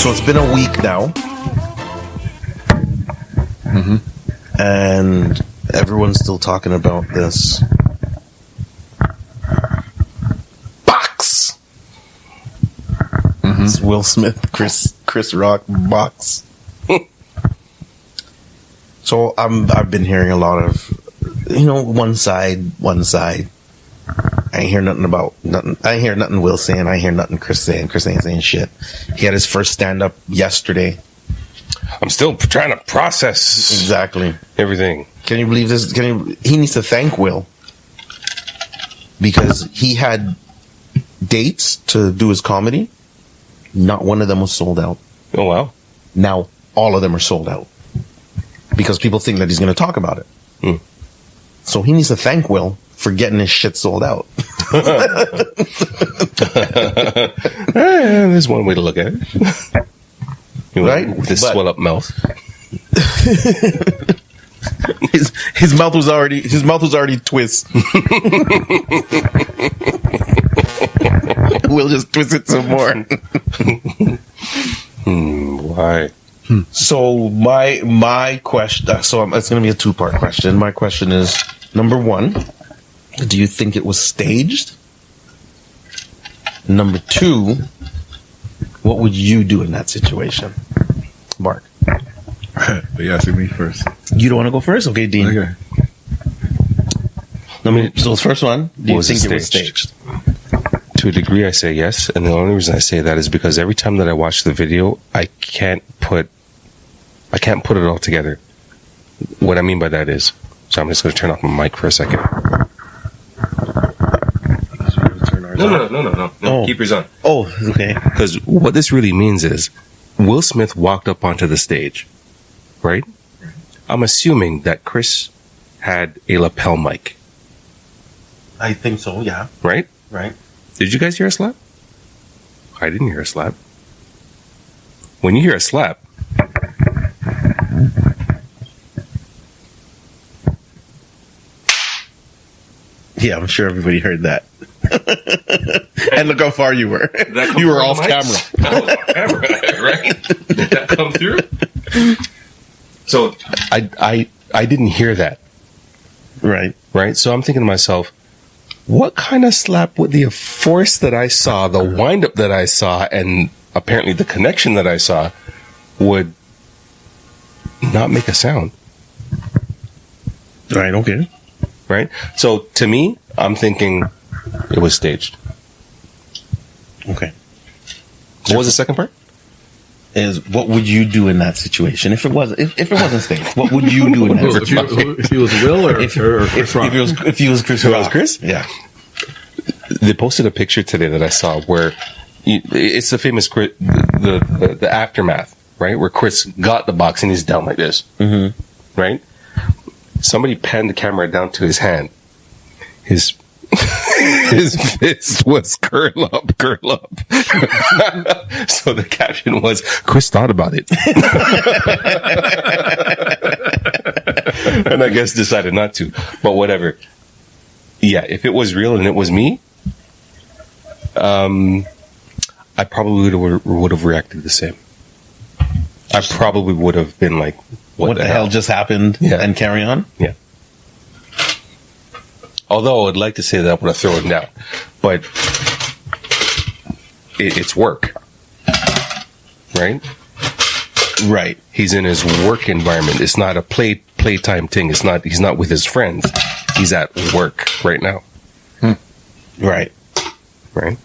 So it's been a week now. And everyone's still talking about this box. This Will Smith, Chris Rock box. So I've been hearing a lot of, one side. I ain't hear nothing about nothing. I ain't hear nothing Will saying. I ain't hear nothing Chris saying. Chris ain't saying shit. He had his first stand up yesterday. I'm still trying to process exactly everything. Can you believe this? He needs to thank Will because he had dates to do his comedy. Not one of them was sold out. Oh wow! Now all of them are sold out because people think that he's going to talk about it. So he needs to thank Will for getting his shit sold out. There's one way to look at it. Right? With his swell up mouth. his mouth was already twist. We'll just twist it some more. Why? So my question. So it's going to be a two-part question. My question is: number one, do you think it was staged? Number two, what would you do in that situation, Mark? But you asking me first. You don't want to go first, okay, Dean? Okay. So the first one, do you think it was staged? To a degree, I say yes, and the only reason I say that is because every time that I watch the video, I can't put it all together. What I mean by that is, so I'm just going to turn off my mic for a second. No. Oh. Keep yours on. Oh, okay. Because what this really means is, Will Smith walked up onto the stage, right? I'm assuming that Chris had a lapel mic. I think so, yeah. Right? Right. Did you guys hear a slap? I didn't hear a slap. When you hear a slap, yeah, I'm sure everybody heard that. And look how far you were. You were off camera. I was off camera, right? Did that come through? So I didn't hear that. Right. Right? So I'm thinking to myself, what kind of slap with the force that I saw, the wind-up that I saw, and apparently the connection that I saw would not make a sound? Right, okay. Right? So to me, I'm thinking it was staged. Okay. What was the second part? Is what would you do in that situation if it wasn't staged? What would you do in that situation? If he was Will or If he was Chris Rock. Chris? Yeah. They posted a picture today that I saw where it's the famous the aftermath, right? Where Chris got the box and he's down like this, right? Somebody panned the camera down to his hand. His fist was curl up. So the caption was, Chris thought about it. And I guess decided not to. But whatever. Yeah, if it was real and it was me, I probably would have reacted the same. I probably would have been like, what the hell just happened? Yeah. And carry on? Yeah. Although I'd like to say that I would have thrown him down. But it's work. Right? Right. He's in his work environment. It's not a playtime thing. He's not with his friends. He's at work right now. Right. Right?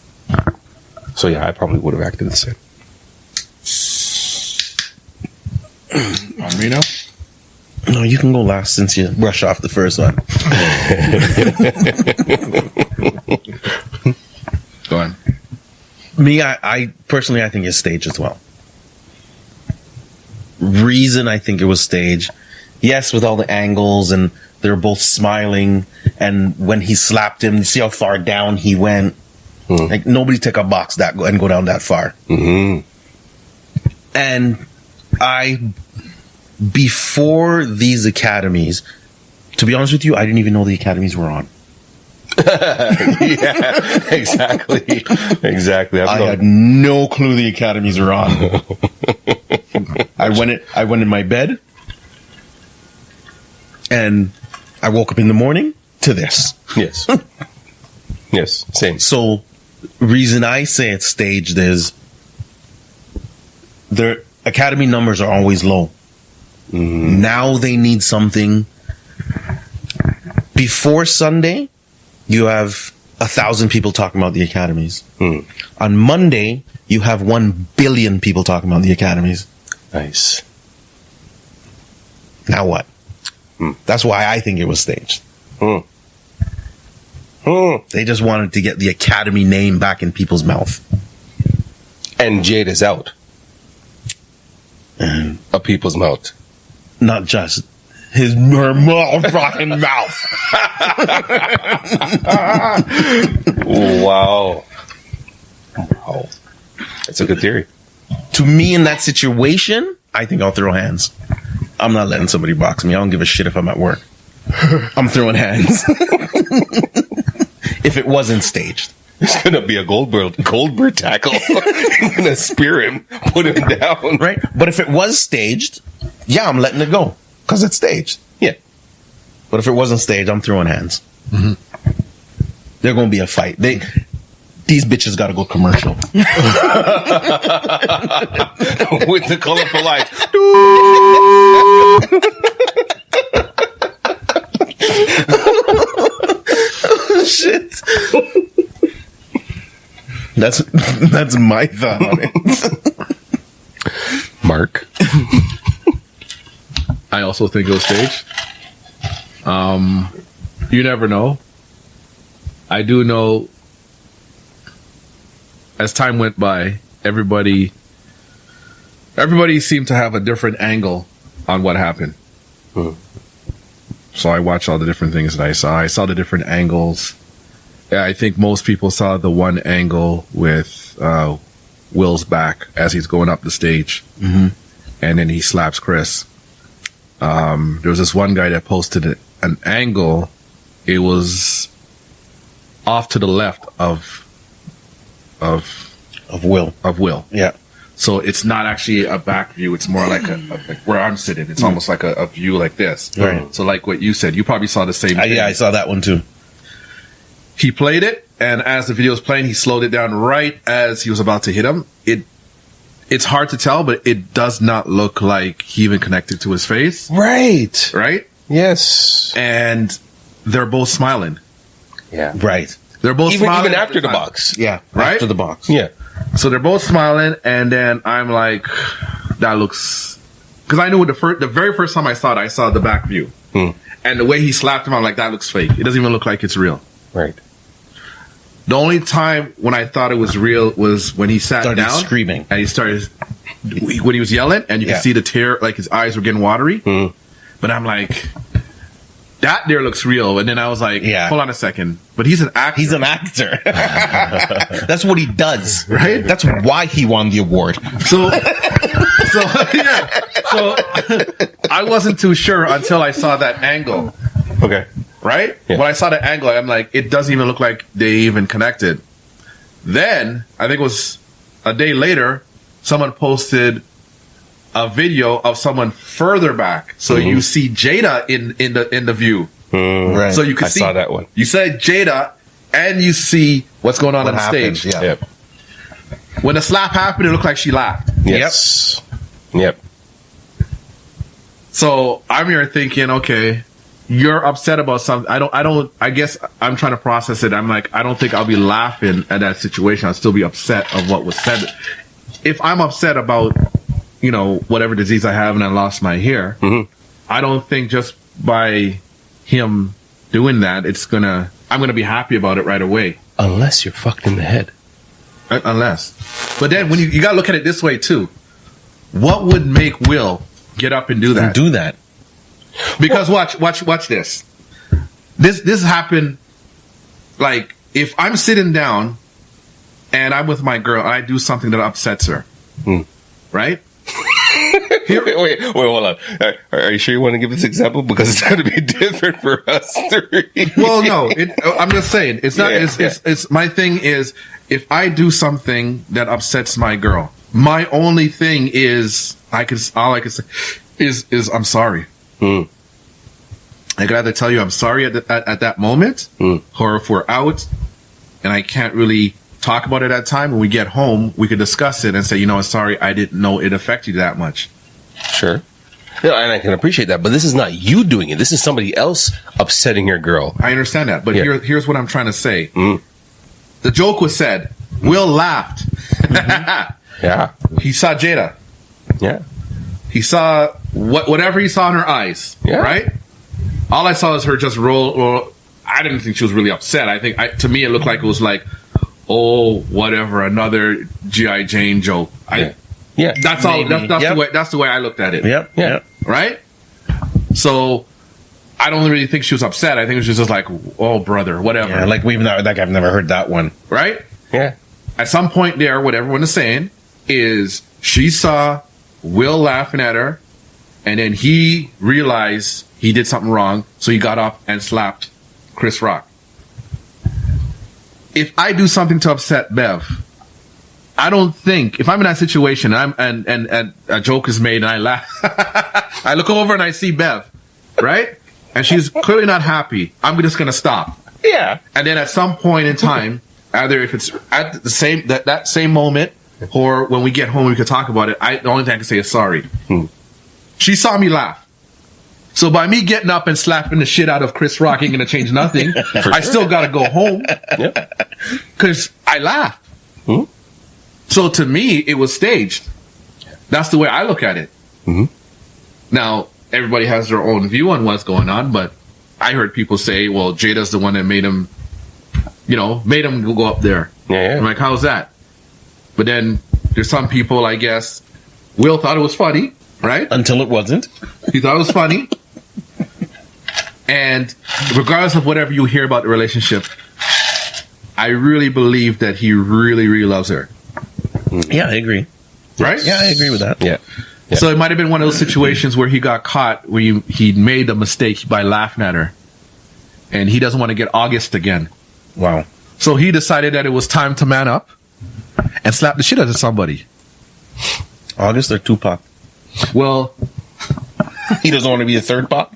So yeah, I probably would have acted the same. On me now? No, you can go last since you brush off the first one. Go on. Me, I personally, I think it's staged as well. Reason I think it was staged, yes, with all the angles and they're both smiling, and when he slapped him, see how far down he went. Like nobody took a box and go down that far. And before these academies, to be honest with you, I didn't even know the academies were on. Yeah, exactly. Exactly. I had no clue the academies were on. I went in my bed, and I woke up in the morning to this. Yes. Yes. Same. So, reason I say it's staged is their academy numbers are always low. Now they need something. Before Sunday, you have 1,000 people talking about the academies. On Monday, you have 1 billion people talking about the academies. Nice. Now what? That's why I think it was staged. They just wanted to get the academy name back in people's mouth. And Jade is out of people's mouth. Not just her fucking mouth. Wow. Wow. That's a good theory. To me, in that situation, I think I'll throw hands. I'm not letting somebody box me. I don't give a shit if I'm at work. I'm throwing hands. If it wasn't staged. It's gonna be a Goldberg tackle. He's gonna spear him, put him down. Right? But if it was staged, yeah, I'm letting it go. Because it's staged. Yeah. But if it wasn't staged, I'm throwing hands. There's going to be a fight. These bitches got to go commercial. With the colorful lights. Shit. That's my thought on it. Mark. I also think it was staged. You never know. I do know as time went by, everybody seemed to have a different angle on what happened. So I watched all the different things that I saw. I saw the different angles. Yeah, I think most people saw the one angle with Will's back as he's going up the stage. And then he slaps Chris. There was this one guy that posted an angle. It was off to the left of Will. Yeah. So it's not actually a back view. It's more like like where I'm sitting. It's almost like a view like this. Right. So like what you said, you probably saw the same thing. Yeah, I saw that one too. He played it, and as the video was playing, he slowed it down right as he was about to hit him. It's hard to tell, but it does not look like he even connected to his face. Right. Right? Yes. And they're both smiling. Yeah. Right. They're both smiling. Even after the box. Yeah. Right? After the box. Yeah. So they're both smiling, and then I'm like, that looks... Because I knew the very first time I saw the back view. And the way he slapped him, I'm like, that looks fake. It doesn't even look like it's real. Right. The only time when I thought it was real was when he sat Started down. screaming. And he started... When he was yelling, and you could see the tear, like his eyes were getting watery. But I'm like... That there looks real. And then I was like, hold on a second. But he's an actor. He's an actor. That's what he does. Right? That's why he won the award. So I wasn't too sure until I saw that angle. Okay. Right? Yeah. When I saw the angle, I'm like, it doesn't even look like they even connected. Then, I think it was a day later, someone posted a video of someone further back. So you see Jada in the view. Right. So you can I see saw that one. You said Jada and you see what's going on What on the happened, stage. yeah. Yep. When the slap happened, it looked like she laughed. Yes. Yep. So I'm here thinking, okay, you're upset about something. I guess I'm trying to process it. I'm like, I don't think I'll be laughing at that situation. I'll still be upset of what was said. If I'm upset about, whatever disease I have and I lost my hair, I don't think just by him doing that, I'm going to be happy about it right away. Unless you're fucked in the head. Unless. But then when you got to look at it this way too. What would make Will get up and do that? Do that. Because watch this. This happened, like, if I'm sitting down and I'm with my girl and I do something that upsets her, right? wait, hold on. Are you sure you want to give this example? Because it's going to be different for us three. Well, no, I'm just saying it's not. Yeah, It's my thing is if I do something that upsets my girl, my only thing is all I can say is I'm sorry. Mm. I could either tell you I'm sorry at that moment, or if we're out and I can't really talk about it at that time, when we get home, we could discuss it and say, I'm sorry, I didn't know it affected you that much. Sure. Yeah, and I can appreciate that, but this is not you doing it. This is somebody else upsetting your girl. I understand that, but Yeah. here's what I'm trying to say. Mm. The joke was said. Will laughed. Yeah. He saw Jada. Yeah. He saw whatever he saw in her eyes. Yeah. Right? All I saw is her just roll. I didn't think she was really upset. I think to me it looked like it was like, oh, whatever, another G.I. Jane joke. Yeah. That's all. Maybe. That's the way I looked at it. Yep. Yeah. Yep. Right? So I don't really think she was upset. I think she was just like, oh, brother, whatever. Yeah, like I've never heard that one. Right? Yeah. At some point there, what everyone is saying is she saw Will laughing at her, and then he realized he did something wrong, so he got up and slapped Chris Rock. If I do something to upset Bev, I don't think, if I'm in that situation and a joke is made and I laugh, I look over and I see Bev, right? And she's clearly not happy. I'm just going to stop. Yeah. And then at some point in time, either if it's at the same that same moment or when we get home we could talk about it, the only thing I can say is sorry. She saw me laugh. So by me getting up and slapping the shit out of Chris Rock ain't gonna change nothing. I still gotta go home. Yep. Because I laughed. So to me, it was staged. That's the way I look at it. Now, everybody has their own view on what's going on, but I heard people say, well, Jada's the one that made him go up there. Yeah. I'm like, how's that? But then there's some people, I guess, Will thought it was funny, right? Until it wasn't. He thought it was funny. And regardless of whatever you hear about the relationship, I really believe that he really, really loves her. Yeah, I agree. Right? Yeah, I agree with that. Yeah. Yeah. So it might have been one of those situations where he got caught, where he made a mistake by laughing at her. And he doesn't want to get August again. Wow. So he decided that it was time to man up and slap the shit out of somebody. August or Tupac? Well, He doesn't want to be a third Pac?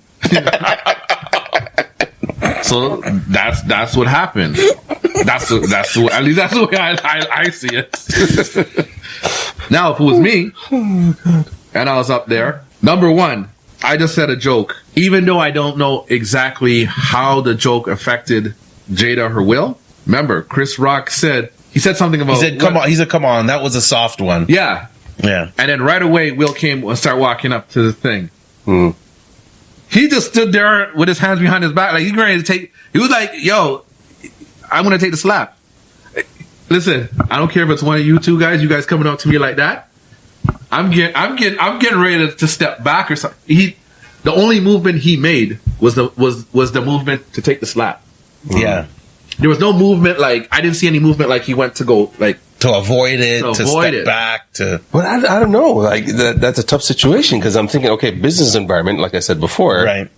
so that's what happened. At least that's the way I see it. Now, if it was me and I was up there, number one, I just said a joke. Even though I don't know exactly how the joke affected Jada or Will. Remember, Chris Rock said something about. He said, "Come on." He said, "Come on." That was a soft one. Yeah. Yeah. And then right away, Will came and started walking up to the thing. Mm. He just stood there with his hands behind his back, like he's ready to take. He was like, "Yo, I'm gonna take the slap." Listen, I don't care if it's one of you two guys. You guys coming up to me like that. I'm getting ready to step back or something. The only movement he made was the movement to take the slap. Yeah. There was no movement like I didn't see any movement like he went to go like To avoid it, to avoid step it. back, to. But I don't know. Like that's a tough situation because I'm thinking, okay, business environment, like I said before, Right.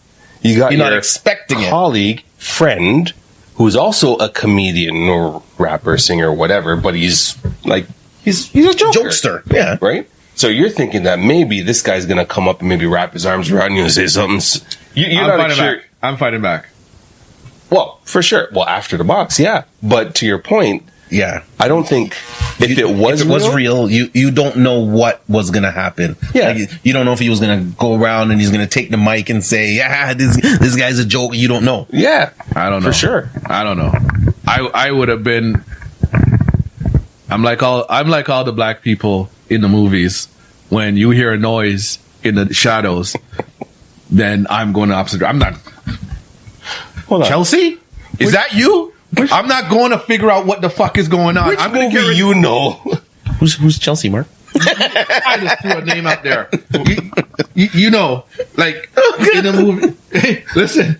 You got You're your not expecting it. colleague, friend, who's also a comedian or rapper, singer, whatever, but he's a joker. Jokester. Yeah. Right? So you're thinking that maybe this guy's gonna come up and maybe wrap his arms around you and say something. You're I'm not fighting sure. back. I'm fighting back. Well, for sure. Well, after the box, yeah. But to your point, Yeah. I don't think if it was real, you don't know what was gonna happen. Yeah. Like, you don't know if he was gonna go around and he's gonna take the mic and say, "Yeah, this guy's a joke." You don't know. yeah, I don't know. for sure. I don't know. I would have been. I'm like all the black people in the movies. When you hear a noise in the shadows, then I'm going the opposite. I'm not. Hold on. Chelsea, is that you? I'm not going to figure out what the fuck is going on. Which I'm going to movie you know? Who's Chelsea, Mark? I just threw a name out there. You know, like in the movie. Hey, listen.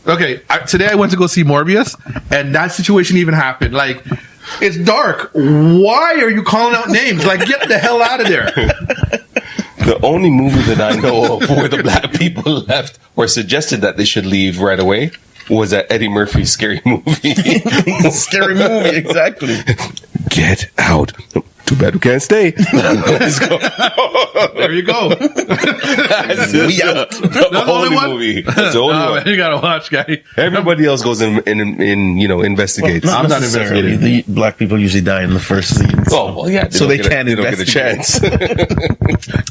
Okay, today I went to go see Morbius, and that situation even happened. Like, it's dark. Why are you calling out names? Like, get the hell out of there. The only movie that I know of where the black people left or suggested that they should leave right away was that Eddie Murphy Scary Movie. Scary movie, exactly. Get out. Too bad we can't stay. Let's go. There you go. That's That's the the only only one? movie. That's the only Oh, one. man, you gotta watch, guy. Everybody else goes in investigates. I'm not necessarily. investigating. The black people usually die in the first scene. Oh, well, yeah. So they don't can't get a chance.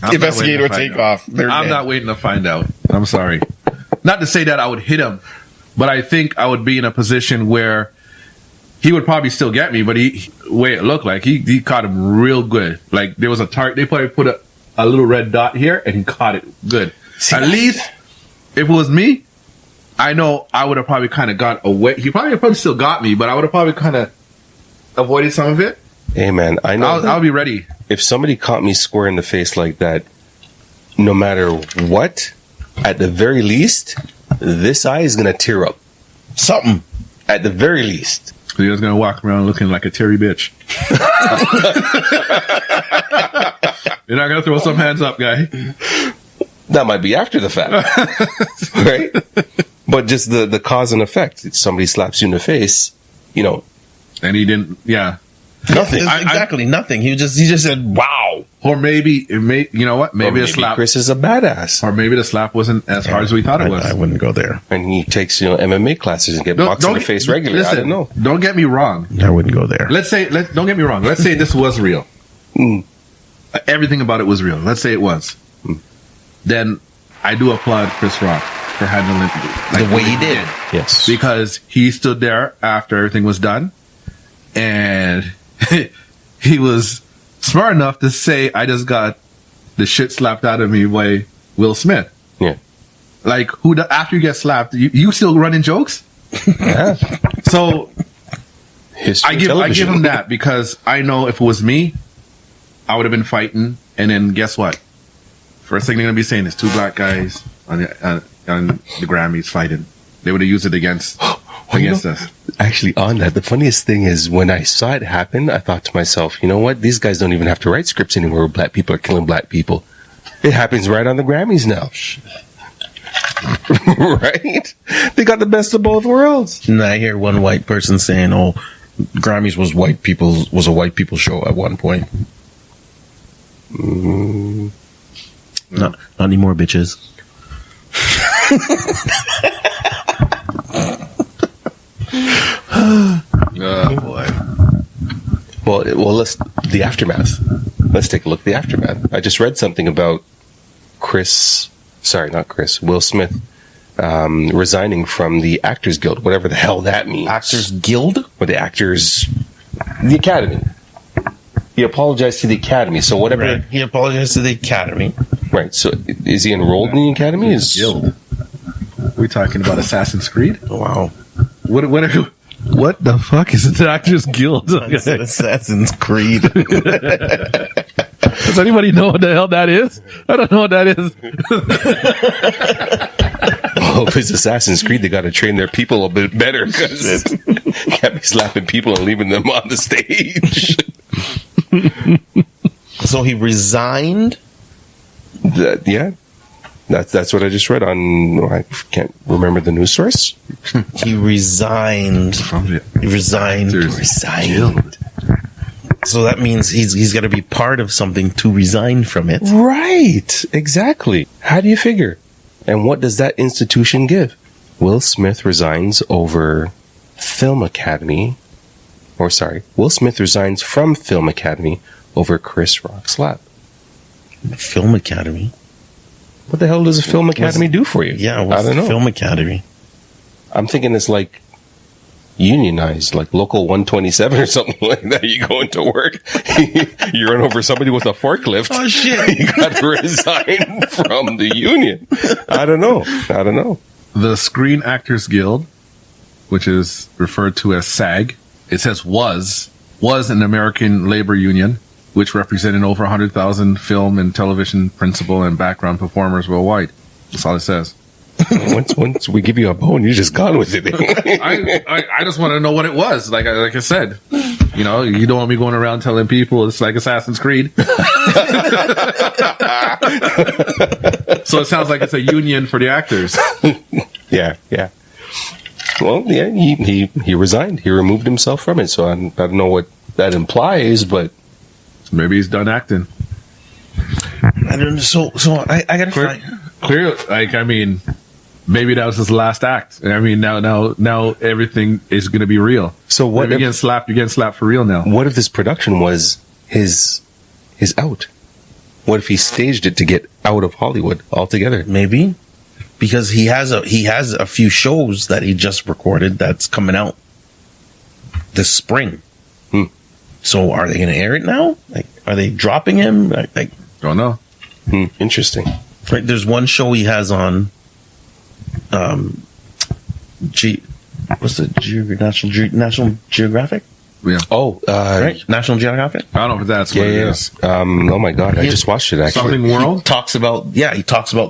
I'm investigate not waiting or to take find out. off. They're I'm dead. not waiting to find out. I'm sorry. Not to say that I would hit him, but I think I would be in a position where he would probably still get me, but way it looked like he caught him real good. Like there was a target. They probably put a little red dot here, and he caught it good. At least if it was me, I know I would have probably kind of got away. He probably still got me, but I would have probably kind of avoided some of it. Hey, man, I know. I'll be ready. If somebody caught me square in the face like that, no matter what, at the very least, this eye is going to tear up. Something. At the very least. So you're just gonna walk around looking like a Terry bitch. You're not gonna throw some hands up, guy. That might be after the fact. Right? But just the cause and effect. If somebody slaps you in the face, And he didn't. Yeah. Nothing. I- Exactly. Nothing. He just said, "Wow." Or maybe it may. You know what? or Maybe the slap. Chris is a badass. Or maybe the slap wasn't as hard as we thought it was. I wouldn't go there. And he takes, MMA classes and get boxed in the face regularly. I don't know. Don't get me wrong. I wouldn't go there. Don't get me wrong. Let's say this was real. Mm. Everything about it was real. Let's say it was. Then I do applaud Chris Rock for handling it The way he did. Yes. because he stood there after everything was done, and he was smart enough to say, "I just got the shit slapped out of me by Will Smith." Yeah. Like after you get slapped, you still running jokes. Yeah. So History I of give television. him that because I know if it was me, I would have been fighting. And then guess what? First thing they're gonna be saying is two black guys on the Grammys fighting. They would have used it against us. Actually, on that, the funniest thing is when I saw it happen, I thought to myself, you know what? These guys don't even have to write scripts anymore where black people are killing black people. It happens right on the Grammys now. Right? They got the best of both worlds. And I hear one white person saying, "Oh, Grammys was a white people show at one point." Not anymore, bitches. Oh boy. Well, the aftermath. Let's take a look at the aftermath. I just read something about Will Smith resigning from the Actors Guild, whatever the hell that means. Actors Guild? Or the Academy. He apologized to the Academy. So whatever. Right. He apologized to the Academy. Right. So is he enrolled in the Academy? Guild. We're talking about Assassin's Creed. Wow. What the fuck is the Actors Guild? Assassin's Creed. Does anybody know what the hell that is? I don't know what that is. Oh, if it's Assassin's Creed, they got to train their people a bit better because can't be slapping people and leaving them on the stage. So he resigned? Yeah. That's what I just read on. I can't remember the news source. He resigned. He resigned. Resigned. So that means he's got to be part of something to resign from it. Right. Exactly. How do you figure? And what does that institution give? Will Smith resigns over Film Academy. Will Smith resigns from Film Academy over Chris Rock's slap. Film Academy? What the hell does a Film Academy do for you? Yeah, I don't know. Film Academy? I'm thinking it's like unionized, like Local 127 or something like that. You go into work, you run over somebody with a forklift. Oh, shit. You got to resign from the union. I don't know. The Screen Actors Guild, which is referred to as SAG, it says was an American labor union, which represented over 100,000 film and television principal and background performers worldwide. That's all it says. Once we give you a bone, you're just gone with it. I just want to know what it was. Like I said, You know, you don't want me going around telling people it's like Assassin's Creed. So it sounds like it's a union for the actors. Yeah. Well, yeah, he resigned. He removed himself from it. So I don't know what that implies, but Maybe he's done acting. I don't know. So I gotta find. Clear, like, I mean, maybe that was his last act. I mean, now everything is going to be real. So what If you're if- getting slapped for real now. what if this production was his out? What if he staged it to get out of Hollywood altogether? Maybe because he has a few shows that he just recorded that's coming out this spring. So are they going to air it now? Like, are they dropping him? Like Don't know. Interesting. right, there's one show he has on. What's the National Geographic? Yeah. Oh, Right, National Geographic. I don't know if that's what it is. Oh my God, I just watched it actually. Something World? He talks about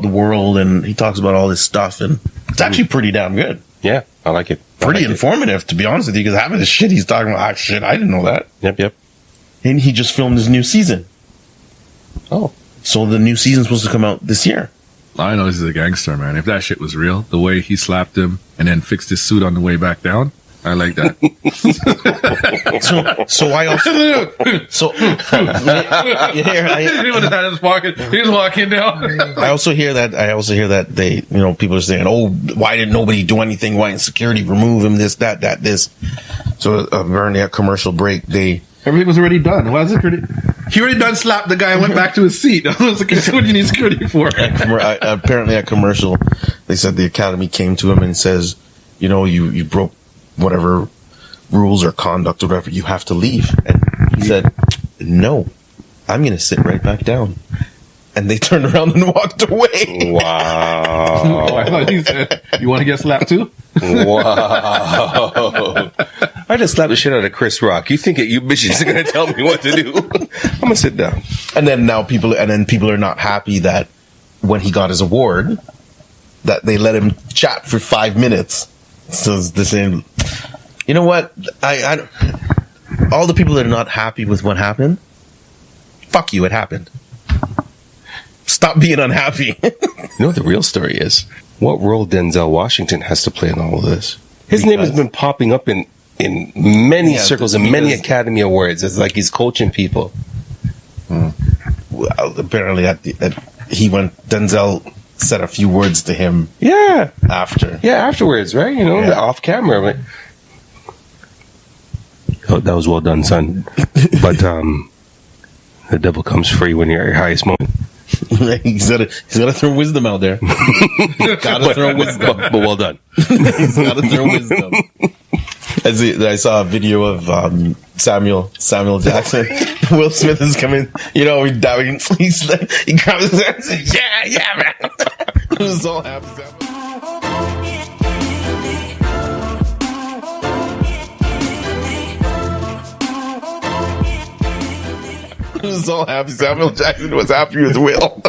the world and he talks about all this stuff and it's actually pretty damn good. Yeah, I like it. I Pretty like it. informative, to be honest with you, because half of the shit he's talking about, shit, I didn't know that. Yep. And he just filmed his new season. Oh, So the new season's supposed to come out this year. I know this is a gangster, man. If that shit was real, the way he slapped him and then fixed his suit on the way back down, I like that. So I also you hear, He would have had his pocket. He was walking down. I also hear that they, people are saying, oh, why didn't nobody do anything? Why didn't security remove him? This, that, this. So apparently at commercial break, Everything was already done. Why is it pretty? He already done slapped the guy and went back to his seat. I was like, what do you need security for? apparently at commercial, they said the Academy came to him and says, you broke whatever rules or conduct or whatever, you have to leave. And he said, no, I'm going to sit right back down. And they turned around and walked away. wow. I thought he said, you want to get slapped too? Wow. I just slapped the shit out of Chris Rock. You think you bitches are going to tell me what to do? I'm going to sit down. And then people are not happy that when he got his award, that they let him chat for 5 minutes. So it's the same. You know what? I all the people that are not happy with what happened, fuck you, it happened. Stop being unhappy. You know what the real story is? What role Denzel Washington has to play in all of this? His name has been popping up in many circles and many Academy Awards. It's like he's coaching people. Well, apparently, Denzel said a few words to him. Yeah. After. Yeah, afterwards, right? Off camera. Like, oh, that was well done, son. But the devil comes free when you're at your highest moment. he's gotta throw wisdom out there. Gotta throw wisdom. But well done. He's gotta throw wisdom. I saw a video of Samuel Jackson. Will Smith is coming. He grabs his hand and says, "Yeah, man." It was all happy. It was all happy. Samuel Jackson was happy with Will.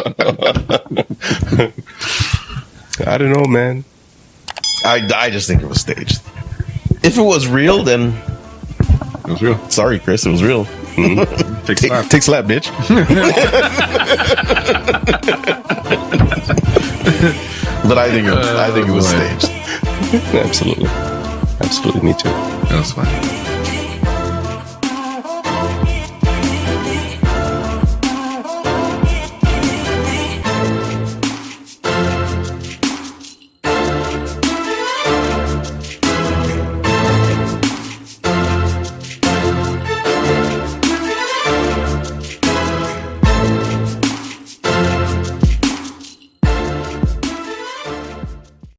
I don't know, man. I just think it was staged. If it was real, then It was real. sorry, Chris, it was real. Take slap. Take slap, bitch. But I think it was staged. Absolutely. Absolutely, me too. That was fine.